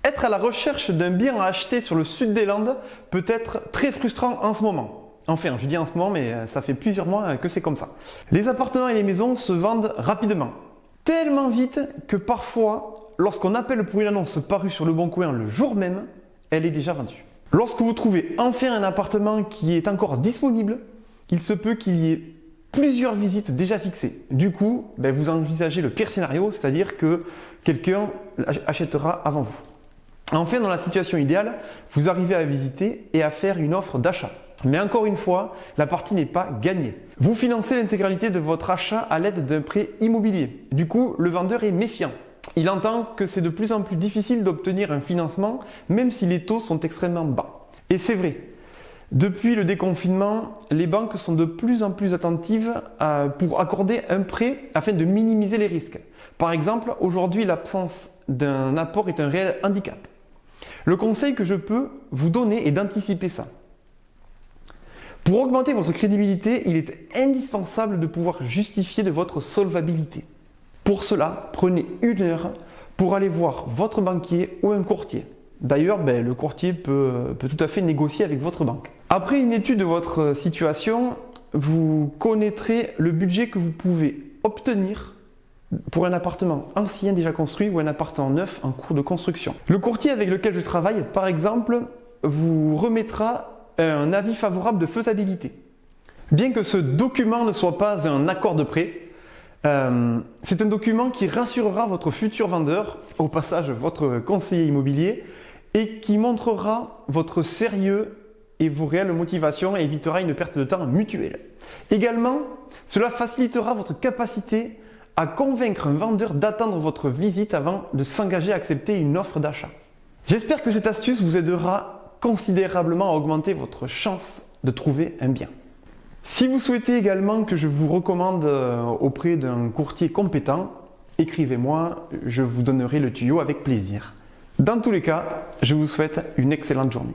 Être à la recherche d'un bien à acheter sur le sud des Landes peut être très frustrant en ce moment. Enfin, je dis en ce moment, mais ça fait plusieurs mois que c'est comme ça. Les appartements et les maisons se vendent rapidement. Tellement vite que parfois, lorsqu'on appelle pour une annonce parue sur Le Bon Coin le jour même, elle est déjà vendue. Lorsque vous trouvez enfin un appartement qui est encore disponible, il se peut qu'il y ait plusieurs visites déjà fixées. Du coup, vous envisagez le pire scénario, c'est-à-dire que quelqu'un achètera avant vous. Enfin, dans la situation idéale, vous arrivez à visiter et à faire une offre d'achat. Mais encore une fois, la partie n'est pas gagnée. Vous financez l'intégralité de votre achat à l'aide d'un prêt immobilier. Du coup, le vendeur est méfiant. Il entend que c'est de plus en plus difficile d'obtenir un financement, même si les taux sont extrêmement bas. Et c'est vrai. Depuis le déconfinement, les banques sont de plus en plus attentives pour accorder un prêt afin de minimiser les risques. Par exemple, aujourd'hui, l'absence d'un apport est un réel handicap. Le conseil que je peux vous donner est d'anticiper ça. Pour augmenter votre crédibilité, il est indispensable de pouvoir justifier de votre solvabilité. Pour cela, prenez 1 heure pour aller voir votre banquier ou un courtier. D'ailleurs, le courtier peut tout à fait négocier avec votre banque. Après une étude de votre situation, vous connaîtrez le budget que vous pouvez obtenir pour un appartement ancien déjà construit ou un appartement neuf en cours de construction. Le courtier avec lequel je travaille, par exemple, vous remettra un avis favorable de faisabilité. Bien que ce document ne soit pas un accord de prêt, c'est un document qui rassurera votre futur vendeur, au passage votre conseiller immobilier, et qui montrera votre sérieux et vos réelles motivations et évitera une perte de temps mutuelle. Également, cela facilitera votre capacité à convaincre un vendeur d'attendre votre visite avant de s'engager à accepter une offre d'achat. J'espère que cette astuce vous aidera considérablement à augmenter votre chance de trouver un bien. Si vous souhaitez également que je vous recommande auprès d'un courtier compétent, écrivez-moi, je vous donnerai le tuyau avec plaisir. Dans tous les cas, je vous souhaite une excellente journée.